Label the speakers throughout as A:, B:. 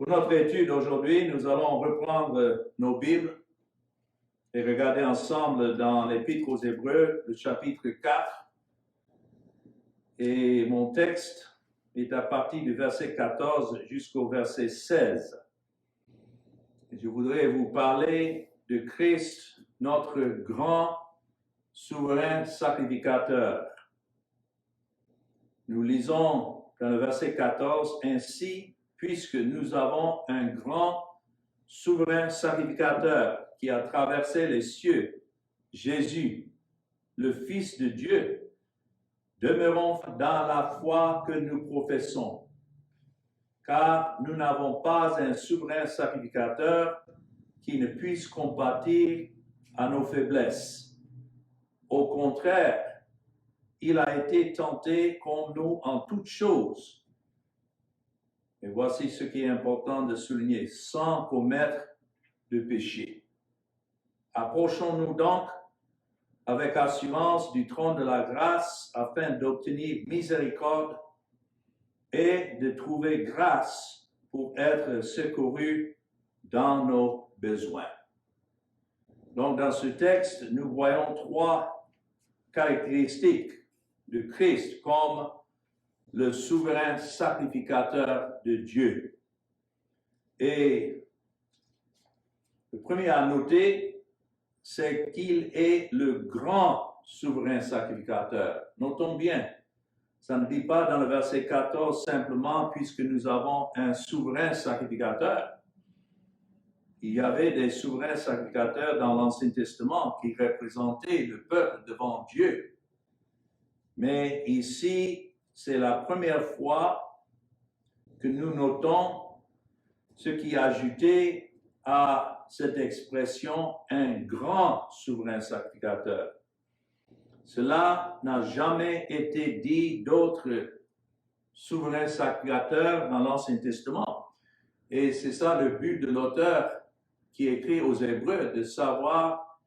A: Pour notre étude aujourd'hui, nous allons reprendre nos Bibles et regarder ensemble dans l'Épître aux Hébreux, le chapitre 4. Et mon texte est à partir du verset 14 jusqu'au verset 16. Et je voudrais vous parler de Christ, notre grand souverain sacrificateur. Nous lisons dans le verset 14, « Ainsi, puisque nous avons un grand souverain sacrificateur qui a traversé les cieux, Jésus, le Fils de Dieu, demeurons dans la foi que nous professons, car nous n'avons pas un souverain sacrificateur qui ne puisse compatir à nos faiblesses. Au contraire, il a été tenté comme nous en toutes choses. Et voici ce qui est important de souligner, sans commettre de péché. Approchons-nous donc avec assurance du trône de la grâce afin d'obtenir miséricorde et de trouver grâce pour être secourus dans nos besoins. Donc, dans ce texte, nous voyons trois caractéristiques de Christ comme le souverain sacrificateur de Dieu. Et le premier à noter, c'est qu'il est le grand souverain sacrificateur. Notons bien, ça ne dit pas dans le verset 14 simplement puisque nous avons un souverain sacrificateur. Il y avait des souverains sacrificateurs dans l'Ancien Testament qui représentaient le peuple devant Dieu. Mais ici, c'est la première fois que nous notons ce qui est ajouté à cette expression « un grand souverain sacrificateur ». Cela n'a jamais été dit d'autres souverains sacrificateurs dans l'Ancien Testament. Et c'est ça le but de l'auteur qui écrit aux Hébreux, de savoir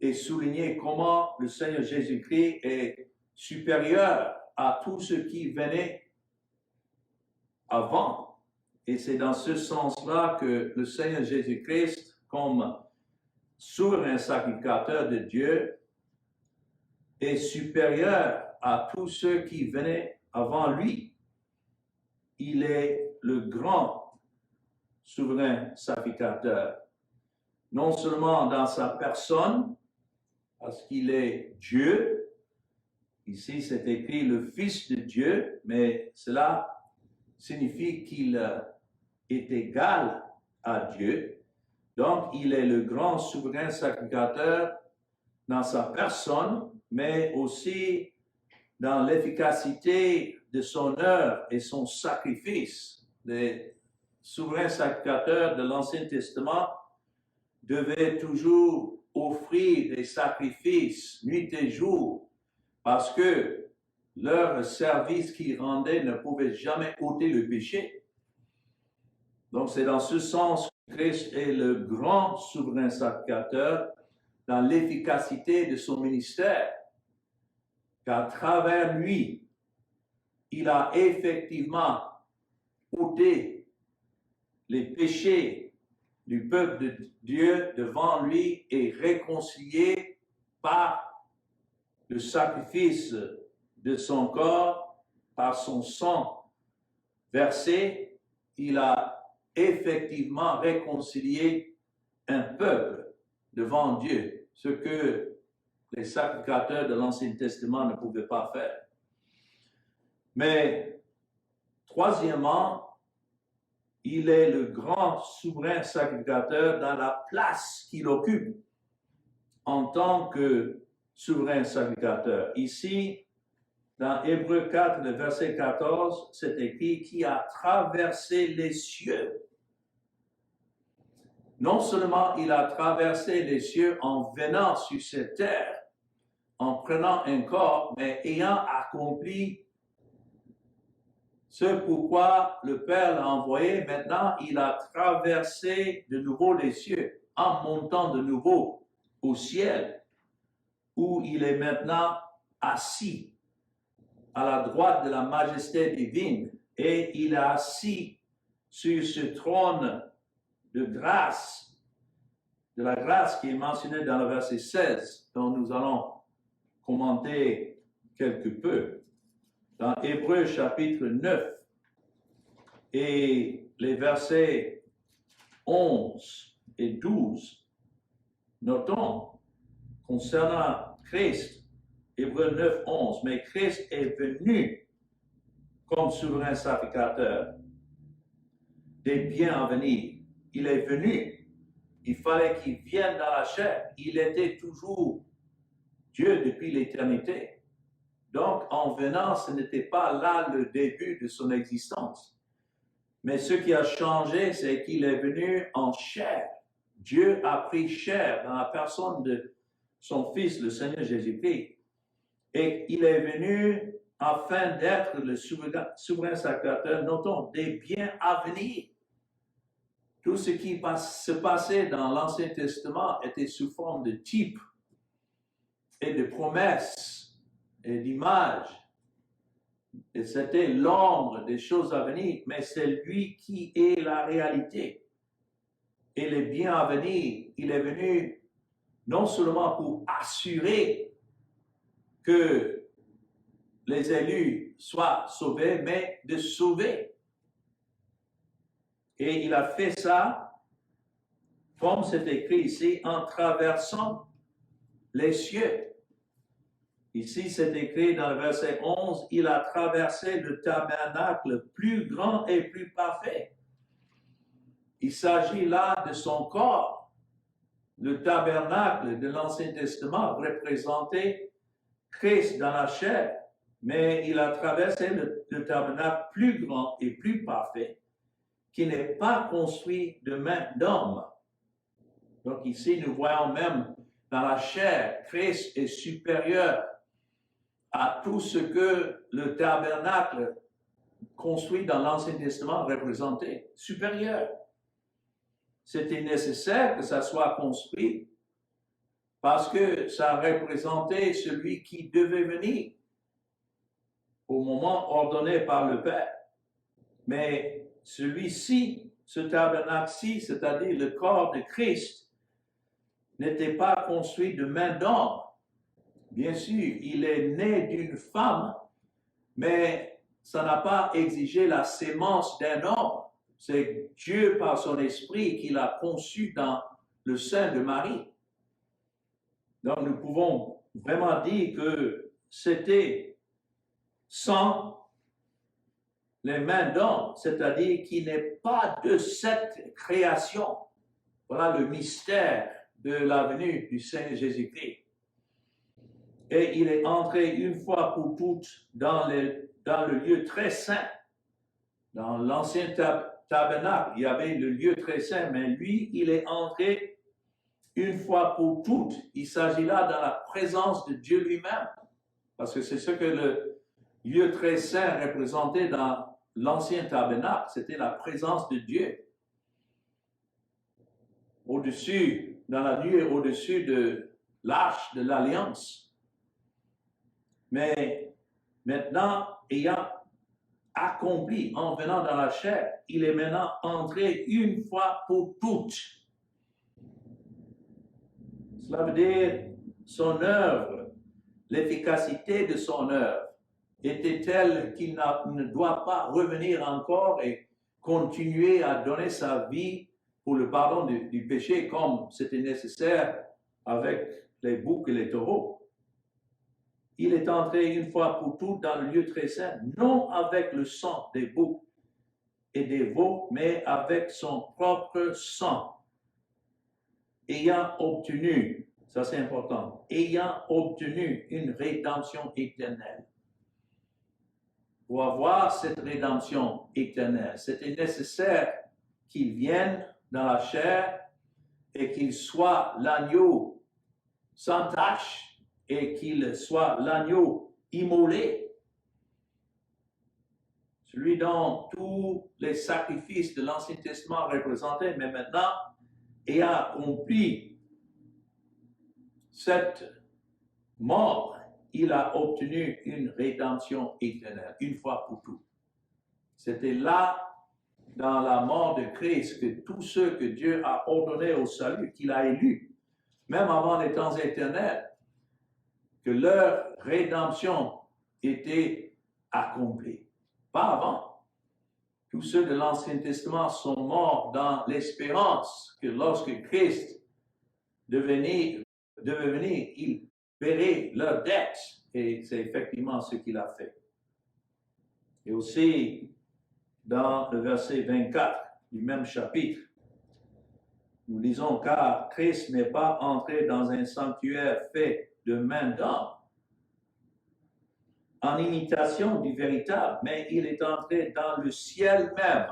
A: et souligner comment le Seigneur Jésus-Christ est supérieur à tout ce qui venait avant. Et c'est dans ce sens-là que le Seigneur Jésus-Christ, comme souverain sacrificateur de Dieu, est supérieur à tous ceux qui venaient avant lui. Il est le grand souverain sacrificateur, non seulement dans sa personne, parce qu'il est Dieu. Ici, c'est écrit le Fils de Dieu, mais cela signifie qu'il est égal à Dieu. Donc, il est le grand souverain sacrificateur dans sa personne, mais aussi dans l'efficacité de son œuvre et son sacrifice. Les souverains sacrificateurs de l'Ancien Testament devaient toujours offrir des sacrifices nuit et jour, parce que leur service qu'ils rendaient ne pouvait jamais ôter le péché. Donc, c'est dans ce sens que Christ est le grand souverain sacrificateur dans l'efficacité de son ministère. Qu'à travers lui, il a effectivement ôté les péchés du peuple de Dieu devant lui et réconcilié par le sacrifice de son corps, par son sang versé, il a effectivement réconcilié un peuple devant Dieu, ce que les sacrificateurs de l'Ancien Testament ne pouvaient pas faire. Mais, troisièmement, il est le grand souverain sacrificateur dans la place qu'il occupe en tant que souverain sacrificateur. Ici, dans Hébreux 4, le verset 14, c'est écrit « qui a traversé les cieux ». Non seulement il a traversé les cieux en venant sur cette terre, en prenant un corps, mais ayant accompli ce pourquoi le Père l'a envoyé, maintenant il a traversé de nouveau les cieux, en montant de nouveau au ciel, où il est maintenant assis à la droite de la majesté divine, et il est assis sur ce trône de grâce, de la grâce qui est mentionnée dans le verset 16, dont nous allons commenter quelque peu. Dans Hébreux chapitre 9 et les versets 11 et 12, notons concernant Christ, Hébreux 9, 11, mais Christ est venu comme souverain sacrificateur des biens à venir. Il est venu. Il fallait qu'il vienne dans la chair. Il était toujours Dieu depuis l'éternité. Donc, en venant, ce n'était pas là le début de son existence. Mais ce qui a changé, c'est qu'il est venu en chair. Dieu a pris chair dans la personne de son Fils, le Seigneur Jésus-Christ. Et il est venu afin d'être le souverain sacrificateur, notons, des biens à venir. Tout ce qui se passait dans l'Ancien Testament était sous forme de type et de promesses et d'images. Et c'était l'ombre des choses à venir, mais c'est lui qui est la réalité. Et les biens à venir, il est venu non seulement pour assurer que les élus soient sauvés, mais de sauver. Et il a fait ça, comme c'est écrit ici, en traversant les cieux. Ici, c'est écrit dans le verset 11, il a traversé le tabernacle plus grand et plus parfait. Il s'agit là de son corps. Le tabernacle de l'Ancien Testament représentait Christ dans la chair, mais il a traversé le tabernacle plus grand et plus parfait, qui n'est pas construit de main d'homme. Donc ici, nous voyons même dans la chair, Christ est supérieur à tout ce que le tabernacle construit dans l'Ancien Testament représentait, supérieur. C'était nécessaire que ça soit construit parce que ça représentait celui qui devait venir au moment ordonné par le Père. Mais celui-ci, ce tabernacle-ci, c'est-à-dire le corps de Christ, n'était pas construit de main d'homme. Bien sûr, il est né d'une femme, mais ça n'a pas exigé la sémence d'un homme. C'est Dieu, par son esprit, qui l'a conçu dans le sein de Marie. Donc, nous pouvons vraiment dire que c'était sans les mains d'homme, c'est-à-dire qu'il n'est pas de cette création. Voilà le mystère de la venue du Seigneur Jésus-Christ. Et il est entré une fois pour toutes dans le lieu très saint. Dans l'ancien tabernacle, il y avait le lieu très saint, mais lui, il est entré une fois pour toutes. Il s'agit là dans la présence de Dieu lui-même, parce que c'est ce que le lieu très saint représentait dans l'ancien tabernacle, c'était la présence de Dieu. Au-dessus, dans la nuée, au-dessus de l'arche de l'Alliance. Mais maintenant, ayant accompli en venant dans la chair, il est maintenant entré une fois pour toutes. Cela veut dire son œuvre, l'efficacité de son œuvre était telle qu'il ne doit pas revenir encore et continuer à donner sa vie pour le pardon du péché comme c'était nécessaire avec les boucs et les taureaux. Il est entré une fois pour toutes dans le lieu très saint, non avec le sang des boucs et des veaux, mais avec son propre sang, ayant obtenu, ça c'est important, ayant obtenu une rédemption éternelle. Pour avoir cette rédemption éternelle, c'était nécessaire qu'il vienne dans la chair et qu'il soit l'agneau sans tache, et qu'il soit l'agneau immolé, celui dont tous les sacrifices de l'Ancien Testament représentaient, mais maintenant, ayant accompli cette mort, il a obtenu une rédemption éternelle, une fois pour toutes. C'était là dans la mort de Christ que tous ceux que Dieu a ordonnés au salut, qu'il a élus, même avant les temps éternels, que leur rédemption était accomplie. Pas avant. Tous ceux de l'Ancien Testament sont morts dans l'espérance que lorsque Christ devait venir, il paierait leurs dettes. Et c'est effectivement ce qu'il a fait. Et aussi, dans le verset 24 du même chapitre, nous lisons, car Christ n'est pas entré dans un sanctuaire fait de main d'homme, en imitation du véritable, mais il est entré dans le ciel même.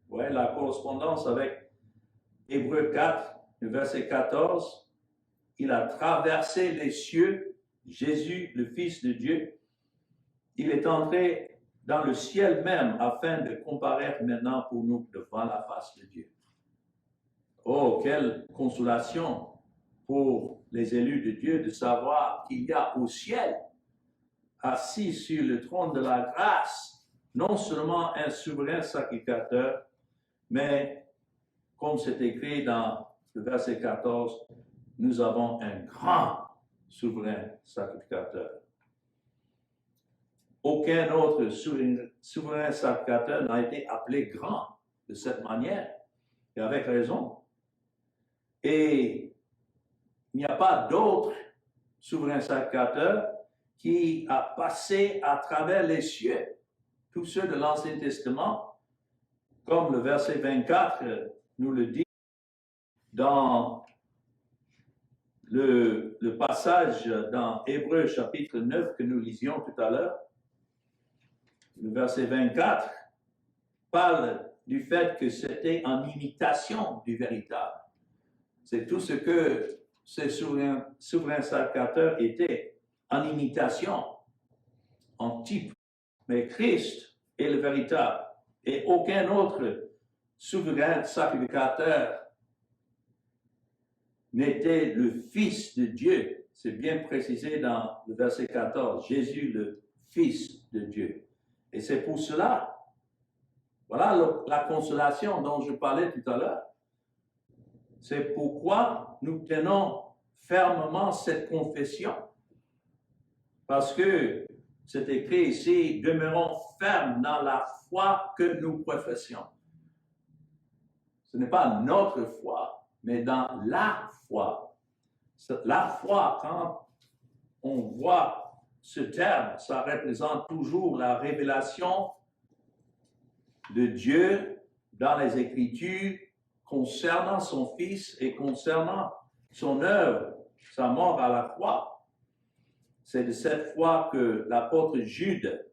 A: Vous voyez la correspondance avec Hébreux 4, le verset 14. Il a traversé les cieux, Jésus, le Fils de Dieu. Il est entré dans le ciel même afin de comparaître maintenant pour nous devant la face de Dieu. Oh, quelle consolation pour les élus de Dieu de savoir qu'il y a au ciel, assis sur le trône de la grâce, non seulement un souverain sacrificateur, mais comme c'est écrit dans le verset 14, nous avons un grand souverain sacrificateur. Aucun autre souverain sacrificateur n'a été appelé grand de cette manière, et avec raison. Et il n'y a pas d'autre souverain sacrificateur qui a passé à travers les cieux. Tous ceux de l'Ancien Testament, comme le verset 24 nous le dit, dans le passage dans Hébreux chapitre 9 que nous lisions tout à l'heure, le verset 24 parle du fait que c'était en imitation du véritable. C'est tout ce que ces souverains sacrificateurs étaient, en imitation, en type. Mais Christ est le véritable et aucun autre souverain sacrificateur n'était le Fils de Dieu. C'est bien précisé dans le verset 14, Jésus le Fils de Dieu. Et c'est pour cela, voilà la consolation dont je parlais tout à l'heure. C'est pourquoi nous tenons fermement cette confession. Parce que c'est écrit ici, demeurons fermes dans la foi que nous professions. Ce n'est pas notre foi, mais dans la foi. La foi, quand on voit ce terme, ça représente toujours la révélation de Dieu dans les Écritures concernant son Fils et concernant son œuvre, sa mort à la croix. C'est de cette foi que l'apôtre Jude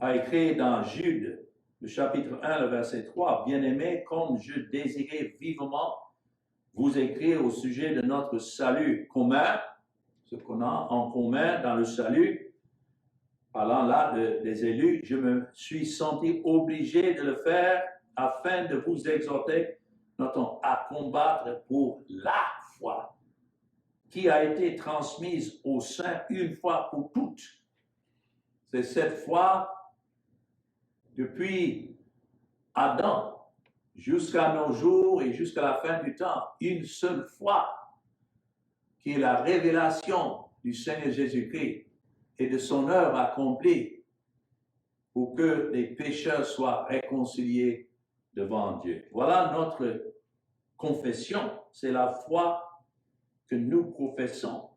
A: a écrit dans Jude, le chapitre 1, le verset 3, « Bien-aimés, comme je désirais vivement vous écrire au sujet de notre salut commun, ce qu'on a en commun dans le salut, parlant là des élus, je me suis senti obligé de le faire afin de vous exhorter, notons, à combattre pour la foi qui a été transmise aux saints une fois pour toutes. C'est cette foi depuis Adam jusqu'à nos jours et jusqu'à la fin du temps, une seule foi qui est la révélation du Seigneur Jésus-Christ et de son œuvre accomplie pour que les pécheurs soient réconciliés devant Dieu. Voilà notre confession, c'est la foi que nous professons.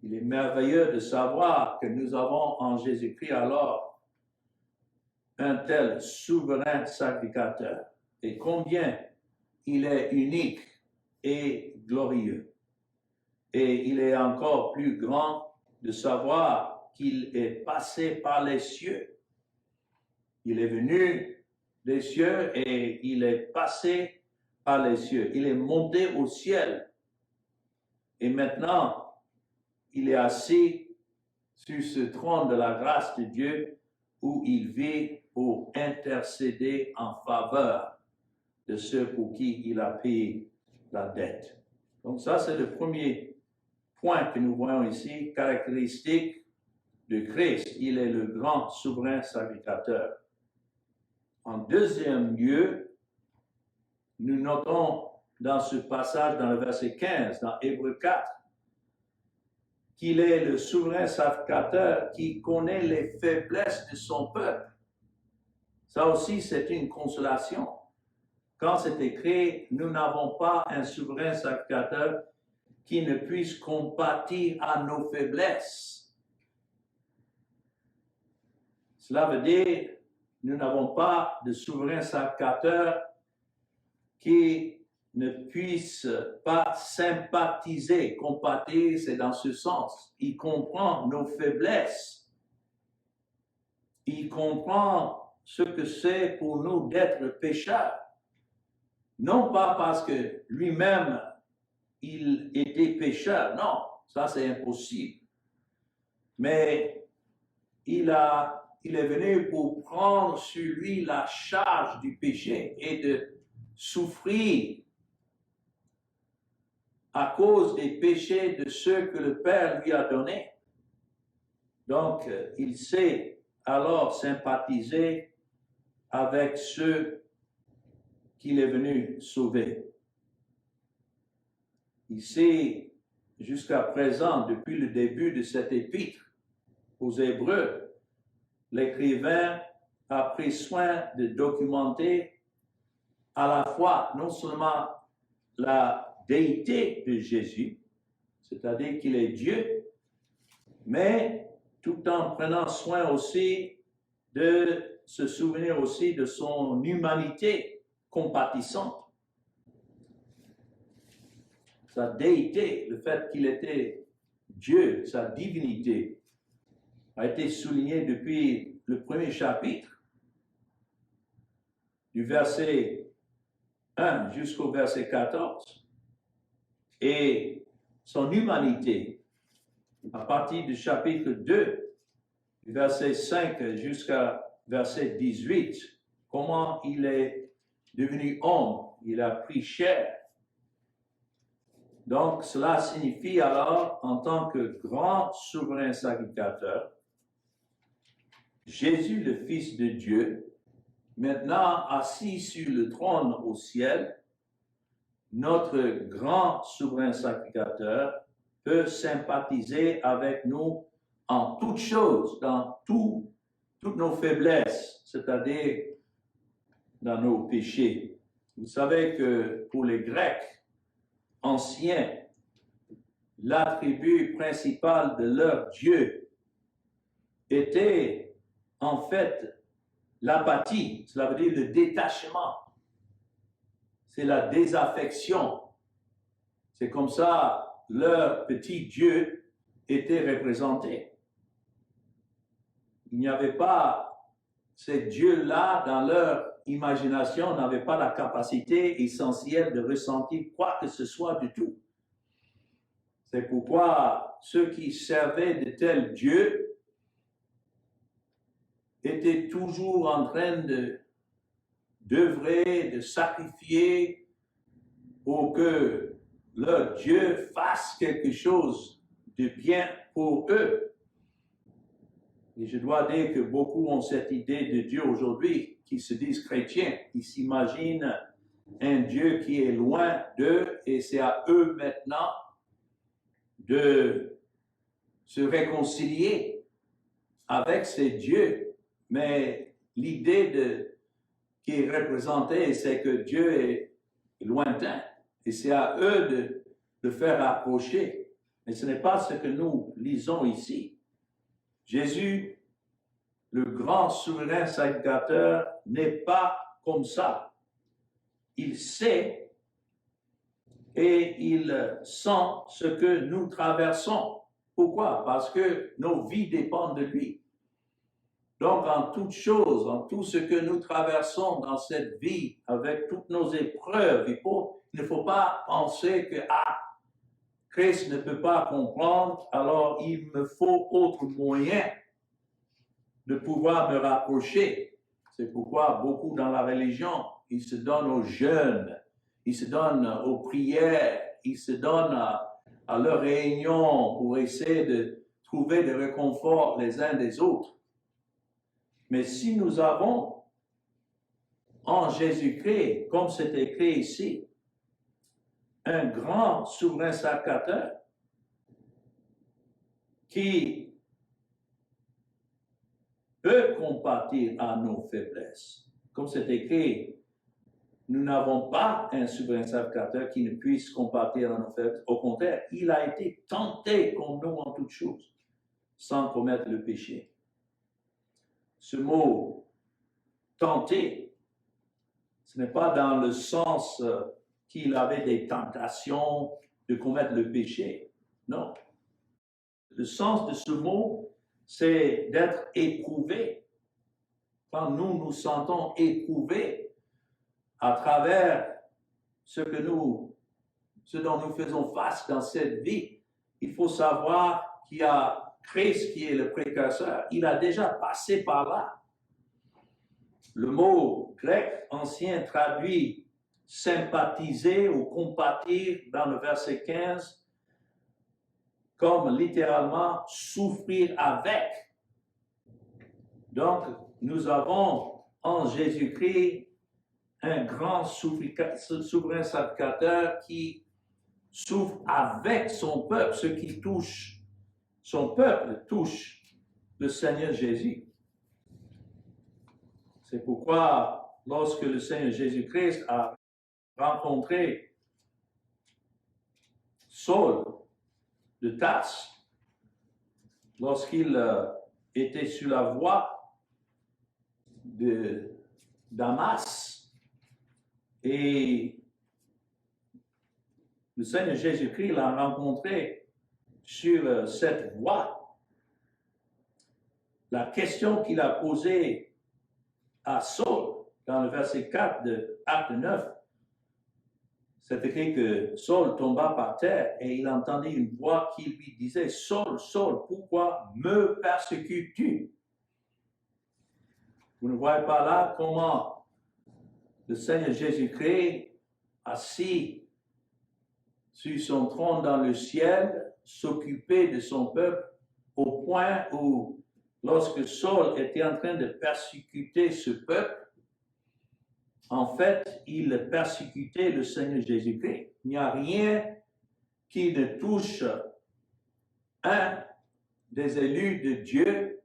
A: Il est merveilleux de savoir que nous avons en Jésus-Christ alors un tel souverain sacrificateur et combien il est unique et glorieux. Et il est encore plus grand de savoir qu'il est passé par les cieux. Il est venu des cieux et il est passé par les cieux. Il est monté au ciel. Et maintenant, il est assis sur ce trône de la grâce de Dieu où il vit pour intercéder en faveur de ceux pour qui il a payé la dette. Donc ça, c'est le premier point que nous voyons ici, caractéristique de Christ. Il est le grand souverain sacrificateur. En deuxième lieu, nous notons dans ce passage, dans le verset 15, dans Hébreux 4, qu'il est le souverain sacrificateur qui connaît les faiblesses de son peuple. Ça aussi, c'est une consolation. Quand c'est écrit, nous n'avons pas un souverain sacrificateur qui ne puisse compatir à nos faiblesses. Cela veut dire, nous n'avons pas de souverain sacrificateur qui ne puisse pas sympathiser. Compatir, c'est dans ce sens. Il comprend nos faiblesses. Il comprend ce que c'est pour nous d'être pécheurs. Non pas parce que lui-même, il était pécheur. Non, ça c'est impossible. Mais il est venu pour prendre sur lui la charge du péché et de souffrir à cause des péchés de ceux que le Père lui a donnés. Donc, il sait alors sympathiser avec ceux qu'il est venu sauver. Ici, jusqu'à présent, depuis le début de cet épître aux Hébreux, l'écrivain a pris soin de documenter à la fois non seulement la déité de Jésus, c'est-à-dire qu'il est Dieu, mais tout en prenant soin aussi de se souvenir aussi de son humanité compatissante. Sa déité, le fait qu'il était Dieu, sa divinité, a été souligné depuis le premier chapitre, du verset 1 jusqu'au verset 14. Et son humanité, à partir du chapitre 2, du verset 5 jusqu'à verset 18, comment il est devenu homme, il a pris chair. Donc, cela signifie alors, en tant que grand souverain sacrificateur, Jésus, le Fils de Dieu, maintenant assis sur le trône au ciel, notre grand souverain sacrificateur peut sympathiser avec nous en toutes choses, dans toutes nos faiblesses, c'est-à-dire dans nos péchés. Vous savez que pour les Grecs anciens, l'attribut principal de leur Dieu était en fait l'apathie, cela veut dire le détachement. C'est la désaffection. C'est comme ça leur petit Dieu était représenté. Il n'y avait pas ces dieux-là dans leur imagination, n'avaient pas la capacité essentielle de ressentir quoi que ce soit du tout. C'est pourquoi ceux qui servaient de tels dieux étaient toujours en train d'œuvrer, de sacrifier pour que leur Dieu fasse quelque chose de bien pour eux. Et je dois dire que beaucoup ont cette idée de Dieu aujourd'hui, qui se disent chrétiens, qui s'imaginent un Dieu qui est loin d'eux et c'est à eux maintenant de se réconcilier avec ces dieux. Mais l'idée qui est représentée, c'est que Dieu est lointain et c'est à eux de le faire approcher. Mais ce n'est pas ce que nous lisons ici. Jésus, le grand souverain sacrificateur, n'est pas comme ça. Il sait et il sent ce que nous traversons. Pourquoi? Parce que nos vies dépendent de lui. Donc, en toutes choses, en tout ce que nous traversons dans cette vie, avec toutes nos épreuves, il ne faut pas penser que Christ ne peut pas comprendre, alors il me faut autre moyen de pouvoir me rapprocher. C'est pourquoi beaucoup dans la religion, ils se donnent aux jeûnes, ils se donnent aux prières, ils se donnent à leurs réunions pour essayer de trouver le réconfort les uns des autres. Mais si nous avons en Jésus-Christ, comme c'est écrit ici, un grand souverain sacrificateur qui peut compatir à nos faiblesses. Comme c'est écrit, nous n'avons pas un souverain sacrificateur qui ne puisse compatir à nos faiblesses. Au contraire, il a été tenté comme nous en toutes choses, sans commettre le péché. Ce mot tenté, ce n'est pas dans le sens qu'il avait des tentations de commettre le péché. Non. Le sens de ce mot, c'est d'être éprouvé. Quand nous nous sentons éprouvés à travers ce dont nous faisons face dans cette vie, il faut savoir qu'il y a Christ qui est le précurseur. Il a déjà passé par là. Le mot grec ancien traduit sympathiser ou compatir dans le verset 15 comme littéralement souffrir avec. Donc, nous avons en Jésus-Christ un grand souverain sacrificateur qui souffre avec son peuple. Ce qui touche son peuple touche le Seigneur Jésus. C'est pourquoi, lorsque le Seigneur Jésus-Christ a rencontré Saul de Tarse, lorsqu'il était sur la voie de Damas, et le Seigneur Jésus-Christ l'a rencontré sur cette voie. La question qu'il a posée à Saul, dans le verset 4 de Acte 9, c'est écrit que Saul tomba par terre et il entendit une voix qui lui disait « Saul, Saul, pourquoi me persécutes-tu » Vous ne voyez pas là comment le Seigneur Jésus-Christ, assis sur son trône dans le ciel, s'occupait de son peuple au point où, lorsque Saul était en train de persécuter ce peuple, en fait, il persécutait le Seigneur Jésus-Christ. Il n'y a rien qui ne touche un des élus de Dieu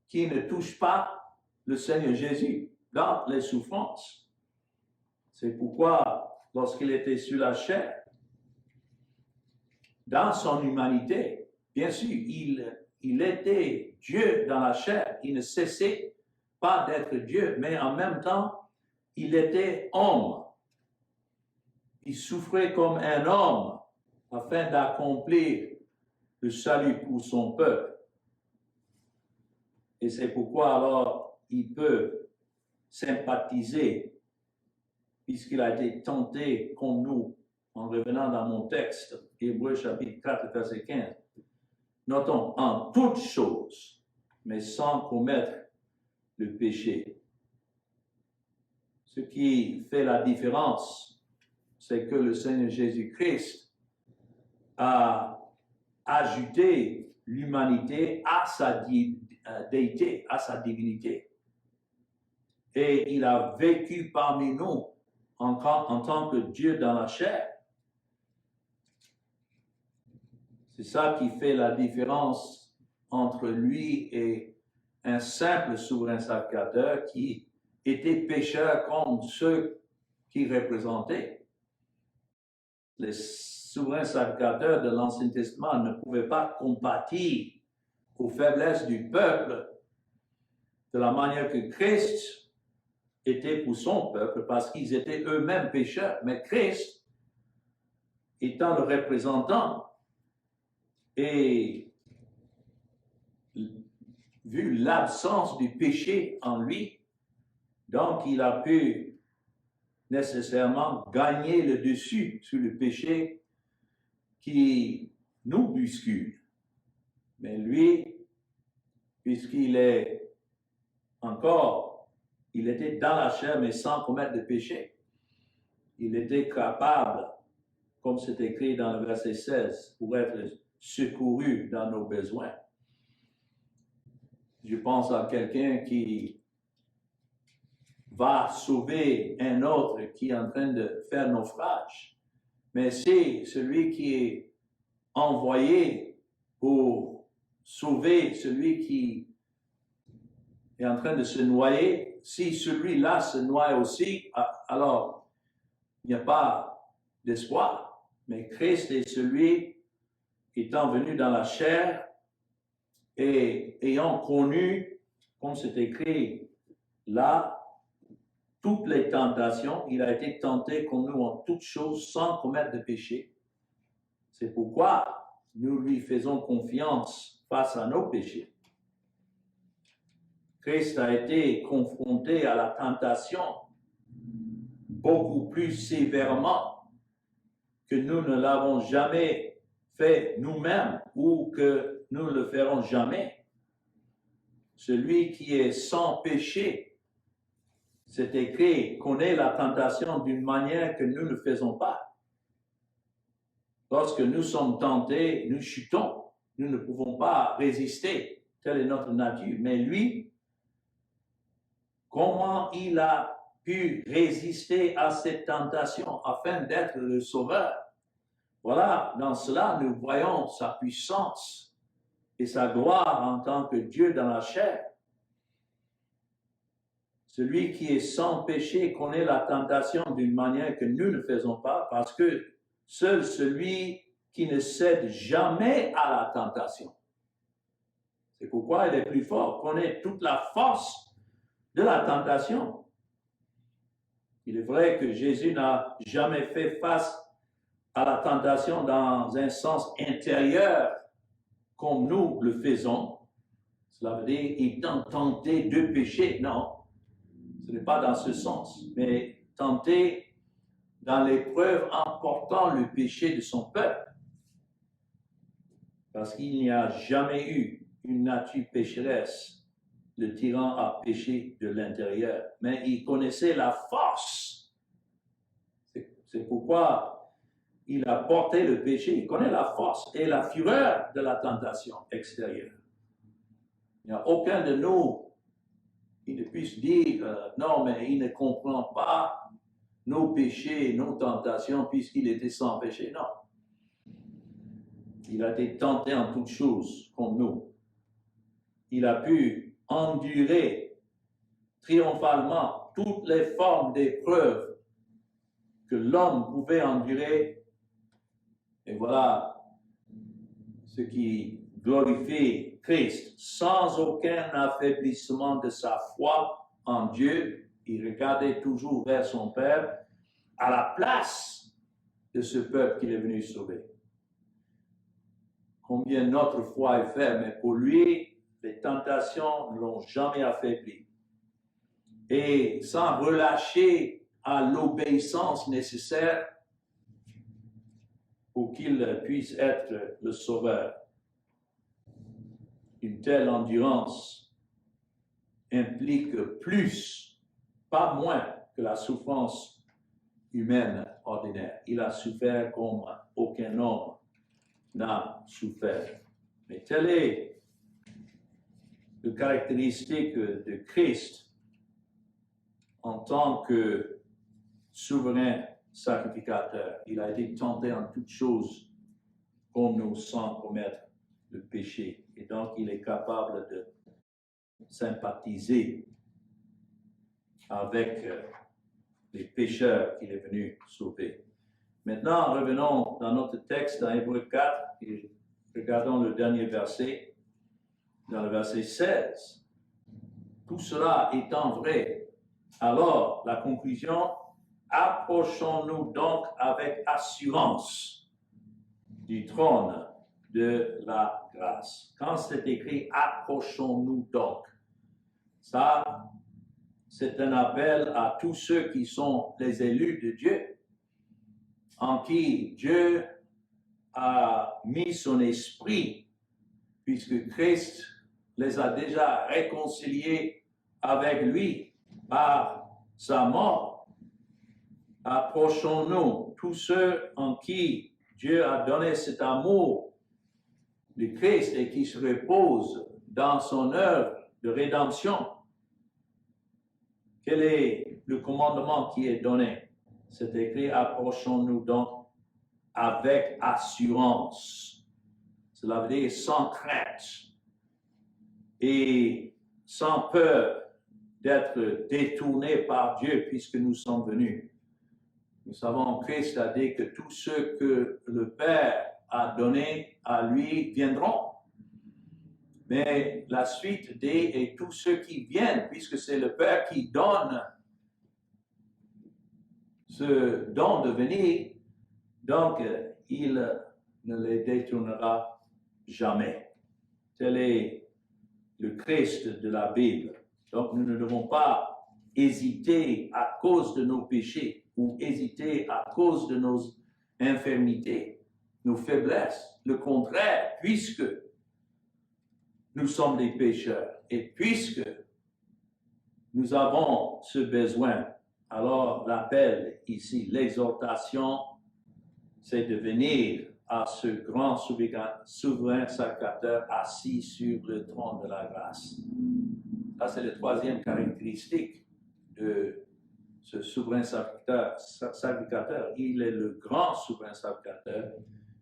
A: qui ne touche pas le Seigneur Jésus dans les souffrances. C'est pourquoi, lorsqu'il était sur la chair, dans son humanité, bien sûr, il était Dieu dans la chair. Il ne cessait pas d'être Dieu, mais en même temps, il était homme. Il souffrait comme un homme afin d'accomplir le salut pour son peuple. Et c'est pourquoi alors il peut sympathiser, puisqu'il a été tenté comme nous, en revenant dans mon texte, Hébreux chapitre 4, verset 15. Notons, en toutes choses, mais sans commettre le péché. Ce qui fait la différence, c'est que le Seigneur Jésus-Christ a ajouté l'humanité à sa déité, à sa divinité. Et il a vécu parmi nous en tant que Dieu dans la chair. C'est ça qui fait la différence entre lui et un simple souverain sacrificateur qui était pécheur comme ceux qui représentaient. Les souverains sacrificateurs de l'Ancien Testament ne pouvaient pas compatir aux faiblesses du peuple de la manière que Christ était pour son peuple, parce qu'ils étaient eux-mêmes pécheurs. Mais Christ, étant le représentant, et vu l'absence du péché en lui, donc il a pu nécessairement gagner le dessus sur le péché qui nous bouscule. Mais lui, puisqu'il est encore, il était dans la chair mais sans commettre de péché. Il était capable, comme c'est écrit dans le verset 16, pour être secouru dans nos besoins. Je pense à quelqu'un qui va sauver un autre qui est en train de faire naufrage, mais c'est celui qui est envoyé pour sauver celui qui est en train de se noyer. Si celui-là se noie aussi, alors il n'y a pas d'espoir. Mais Christ est celui qui étant venu dans la chair et ayant connu, comme c'est écrit là, toutes les tentations, il a été tenté comme nous en toutes choses sans commettre de péché. C'est pourquoi nous lui faisons confiance face à nos péchés. Christ a été confronté à la tentation beaucoup plus sévèrement que nous ne l'avons jamais fait nous-mêmes ou que nous ne le ferons jamais. Celui qui est sans péché, c'est écrit, connaît la tentation d'une manière que nous ne faisons pas. Lorsque nous sommes tentés, nous chutons. Nous ne pouvons pas résister. Telle est notre nature. Mais lui, comment il a pu résister à cette tentation afin d'être le sauveur? Voilà, dans cela, nous voyons sa puissance et sa gloire en tant que Dieu dans la chair. Celui qui est sans péché connaît la tentation d'une manière que nous ne faisons pas, parce que seul celui qui ne cède jamais à la tentation. C'est pourquoi il est plus fort, connaît toute la force de la tentation. Il est vrai que Jésus n'a jamais fait face à la tentation dans un sens intérieur comme nous le faisons. Cela veut dire étant tenté de pécher. Non, ce n'est pas dans ce sens, mais tenté dans l'épreuve en portant le péché de son peuple. Parce qu'il n'y a jamais eu une nature pécheresse, le tyran a péché de l'intérieur. Mais il connaissait la force. C'est pourquoi il a porté le péché. Il connaît la force et la fureur de la tentation extérieure. Il n'y a aucun de nous qui ne puisse dire non, mais il ne comprend pas nos péchés, nos tentations, puisqu'il était sans péché. Non. Il a été tenté en toutes choses, comme nous. Il a pu endurer triomphalement toutes les formes d'épreuves que l'homme pouvait endurer. Et voilà ce qui glorifie Christ. Sans aucun affaiblissement de sa foi en Dieu, il regardait toujours vers son Père à la place de ce peuple qu'il est venu sauver. Combien notre foi est faible, mais pour lui, les tentations ne l'ont jamais affaibli. Et sans relâcher à l'obéissance nécessaire pour qu'il puisse être le sauveur. Une telle endurance implique plus, pas moins, que la souffrance humaine ordinaire. Il a souffert comme aucun homme n'a souffert. Mais telle est la caractéristique de Christ en tant que souverain sacrificateur. Il a été tenté en toutes choses comme nous sans commettre le péché. Et donc, il est capable de sympathiser avec les pécheurs qu'il est venu sauver. Maintenant, revenons dans notre texte, dans Hébreux 4, et regardons le dernier verset, dans le verset 16. Tout cela étant vrai, alors la conclusion, approchons-nous donc avec assurance du trône de la grâce. Quand c'est écrit, approchons-nous donc, ça, c'est un appel à tous ceux qui sont les élus de Dieu, en qui Dieu a mis son esprit, puisque Christ les a déjà réconciliés avec lui par sa mort. Approchons-nous, tous ceux en qui Dieu a donné cet amour de Christ et qui se reposent dans son œuvre de rédemption, Quel est le commandement qui est donné? C'est écrit, approchons-nous donc avec assurance. Cela veut dire sans crainte et sans peur d'être détournés par Dieu puisque nous sommes venus. Nous savons, Christ a dit que tous ceux que le Père a donnés à lui viendront. Mais la suite dit, et tous ceux qui viennent, puisque c'est le Père qui donne ce don de venir, donc il ne les détournera jamais. Tel est le Christ de la Bible. Donc nous ne devons pas hésiter à cause de nos péchés ou hésiter à cause de nos infirmités, nos faiblesses. Le contraire, puisque nous sommes des pécheurs et puisque nous avons ce besoin, alors l'appel ici, l'exhortation, c'est de venir à ce grand souverain sacrificateur assis sur le trône de la grâce. Ça, c'est la troisième caractéristique de ce souverain sacrificateur. Il est le grand souverain sacrificateur.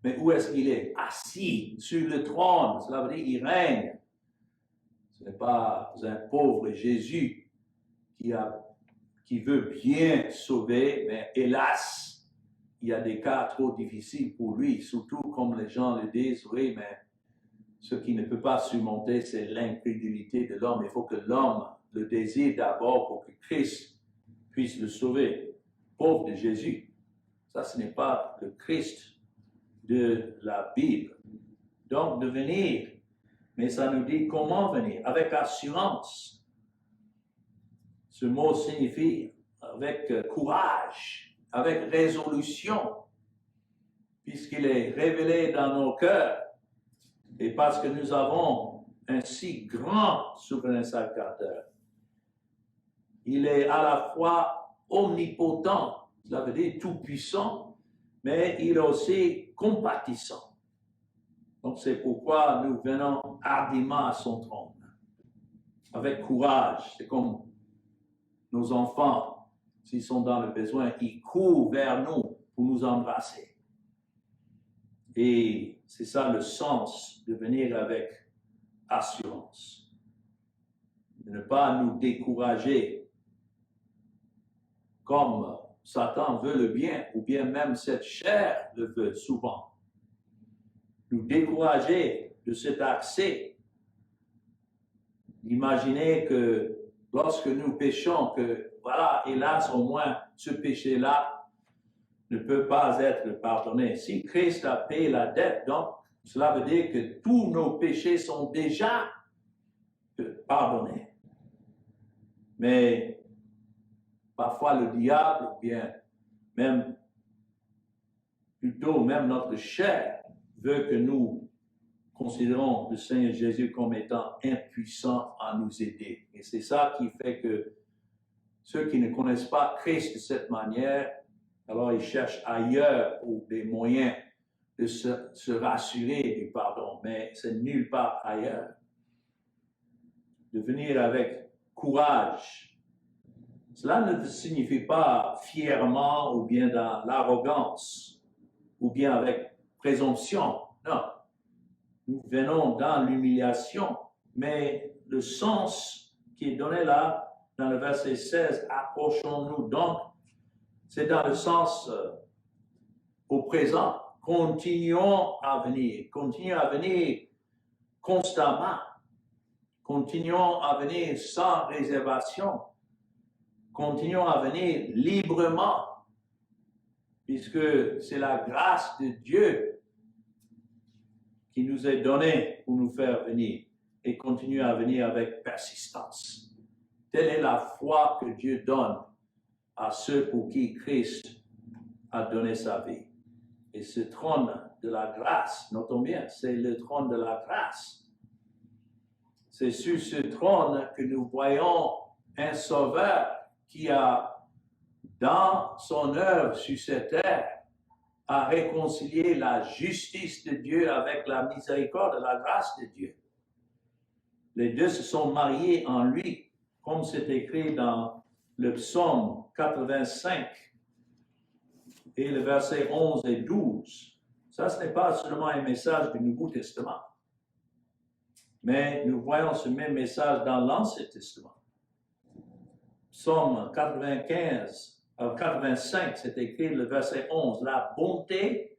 A: Mais où est-ce qu'il est? Assis sur le trône. Cela veut dire qu'il règne. Ce n'est pas un pauvre Jésus qui veut bien sauver, mais hélas, il y a des cas trop difficiles pour lui, surtout comme les gens le disent, oui, mais ce qui ne peut pas surmonter, c'est l'incrédulité de l'homme. Il faut que l'homme le désire d'abord pour que Christ puisse le sauver. Pauvre de Jésus. Ça, ce n'est pas le Christ de la Bible. Donc, de venir, mais ça nous dit comment venir, avec assurance. Ce mot signifie avec courage, avec résolution, puisqu'il est révélé dans nos cœurs, et parce que nous avons un si grand souverain sacrificateur. Il est à la fois omnipotent, cela veut dire tout-puissant, mais il est aussi compatissant. Donc c'est pourquoi nous venons hardiment à son trône, avec courage. C'est comme nos enfants, s'ils sont dans le besoin, ils courent vers nous pour nous embrasser. Et c'est ça le sens de venir avec assurance. De ne pas nous décourager comme Satan veut le bien, ou bien même cette chair le veut souvent. Nous décourager de cet accès. Imaginez que lorsque nous péchons, que voilà, hélas, au moins ce péché-là ne peut pas être pardonné. Si Christ a payé la dette, donc cela veut dire que tous nos péchés sont déjà pardonnés. Mais parfois le diable, ou bien même plutôt même notre chair, veut que nous considérons le Seigneur Jésus comme étant impuissant à nous aider. Et c'est ça qui fait que ceux qui ne connaissent pas Christ de cette manière, alors ils cherchent ailleurs pour des moyens de se rassurer du pardon, mais c'est nulle part ailleurs. De venir avec courage. Cela ne signifie pas fièrement ou bien dans l'arrogance ou bien avec présomption. Non. Nous venons dans l'humiliation, mais le sens qui est donné là, dans le verset 16, approchons-nous donc, c'est dans le sens au présent. Continuons à venir constamment. Continuons à venir sans réservation. Continuons à venir librement, puisque c'est la grâce de Dieu qui nous est donnée pour nous faire venir et continuer à venir avec persistance. Telle est la foi que Dieu donne à ceux pour qui Christ a donné sa vie. Et ce trône de la grâce, notons bien, c'est le trône de la grâce. C'est sur ce trône que nous voyons un sauveur qui a, dans son œuvre sur cette terre, à réconcilier la justice de Dieu avec la miséricorde et la grâce de Dieu. Les deux se sont mariés en lui, comme c'est écrit dans le psaume 85 et le verset 11 et 12, ça, ce n'est pas seulement un message du Nouveau Testament, mais nous voyons ce même message dans l'Ancien Testament. Psaume 85, c'est écrit le verset 11, la bonté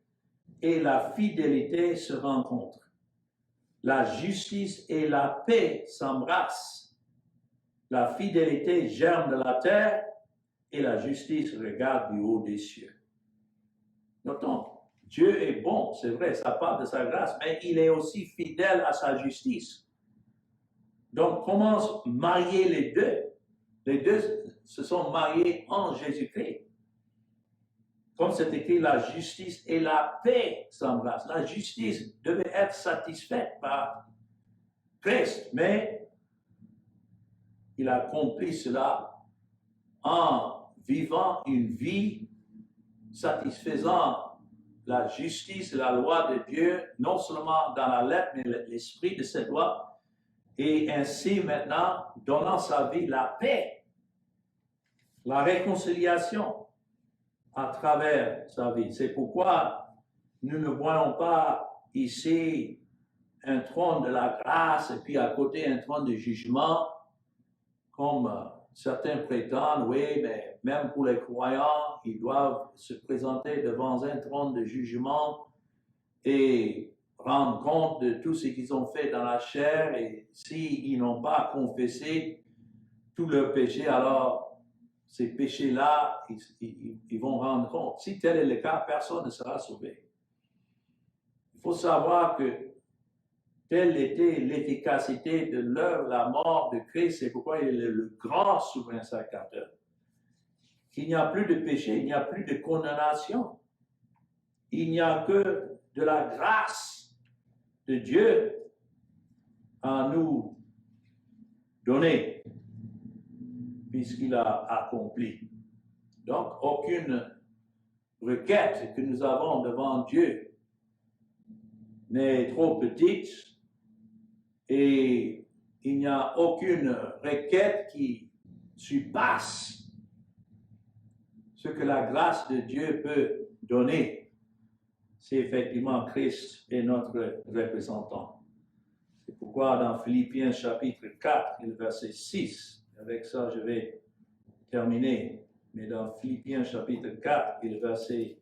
A: et la fidélité se rencontrent. La justice et la paix s'embrassent. La fidélité germe de la terre et la justice regarde du haut des cieux. Notons, Dieu est bon, c'est vrai, ça part de sa grâce, mais il est aussi fidèle à sa justice. Donc, comment marier les deux? Les deux se sont mariés en Jésus-Christ. Comme c'est écrit, la justice et la paix s'embrassent. La justice devait être satisfaite par Christ, mais il a accompli cela en vivant une vie satisfaisant la justice et la loi de Dieu, non seulement dans la lettre, mais l'esprit de cette loi, et ainsi maintenant donnant sa vie la paix, la réconciliation à travers sa vie. C'est pourquoi nous ne voyons pas ici un trône de la grâce et puis à côté un trône de jugement, comme certains prétendent, oui, mais même pour les croyants, ils doivent se présenter devant un trône de jugement et rendre compte de tout ce qu'ils ont fait dans la chair, et s'ils n'ont pas confessé tous leurs péchés, alors ces péchés-là, ils vont rendre compte. Si tel est le cas, personne ne sera sauvé. Il faut savoir que telle était l'efficacité de l'œuvre, la mort de Christ, c'est pourquoi il est le grand souverain sacrificateur. Qu'il n'y a plus de péché, il n'y a plus de condamnation. Il n'y a que de la grâce de Dieu à nous donner, puisqu'il a accompli. Donc, aucune requête que nous avons devant Dieu n'est trop petite, et il n'y a aucune requête qui surpasse ce que la grâce de Dieu peut donner. C'est effectivement Christ est notre représentant. C'est pourquoi dans Philippiens chapitre 4 et le verset 6, avec ça je vais terminer, mais dans Philippiens chapitre 4 et le verset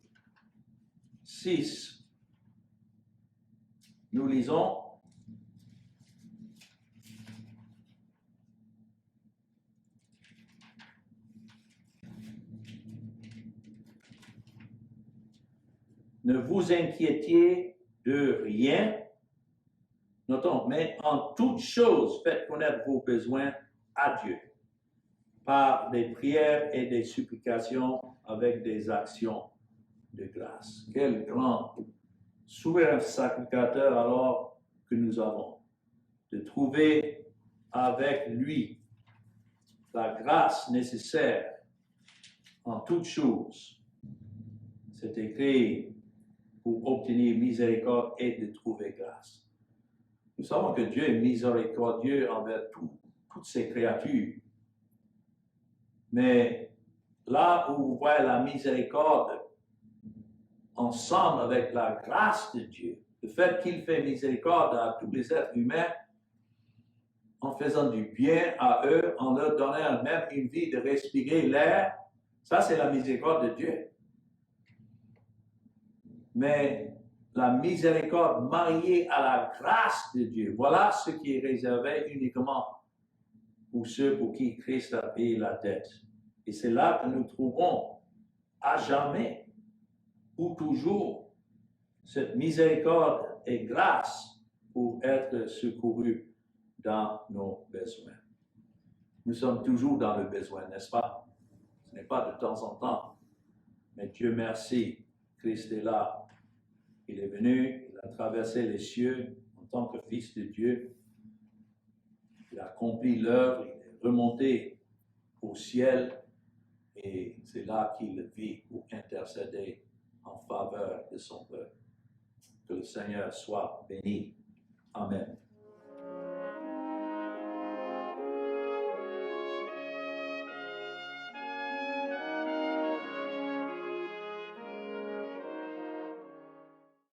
A: 6, nous lisons: ne vous inquiétiez de rien, notons, mais en toute chose, faites connaître vos besoins à Dieu, par des prières et des supplications avec des actions de grâce. Quel grand souverain sacrificateur alors que nous avons, de trouver avec lui la grâce nécessaire en toutes choses. C'est écrit pour obtenir miséricorde et de trouver grâce. Nous savons que Dieu est miséricordieux envers toutes ses créatures. Mais là où vous voyez la miséricorde ensemble avec la grâce de Dieu, le fait qu'il fait miséricorde à tous les êtres humains en faisant du bien à eux, en leur donnant même une vie de respirer l'air, ça c'est la miséricorde de Dieu. Mais la miséricorde mariée à la grâce de Dieu, voilà ce qui est réservé uniquement pour ceux pour qui Christ a payé la dette. Et c'est là que nous trouvons à jamais, ou toujours, cette miséricorde et grâce pour être secourus dans nos besoins. Nous sommes toujours dans le besoin, n'est-ce pas? Ce n'est pas de temps en temps. Mais Dieu merci, Christ est là. Il est venu, il a traversé les cieux en tant que Fils de Dieu. Il a accompli l'œuvre, il est remonté au ciel, et c'est là qu'il vit pour intercéder en faveur de son peuple. Que le Seigneur soit béni. Amen.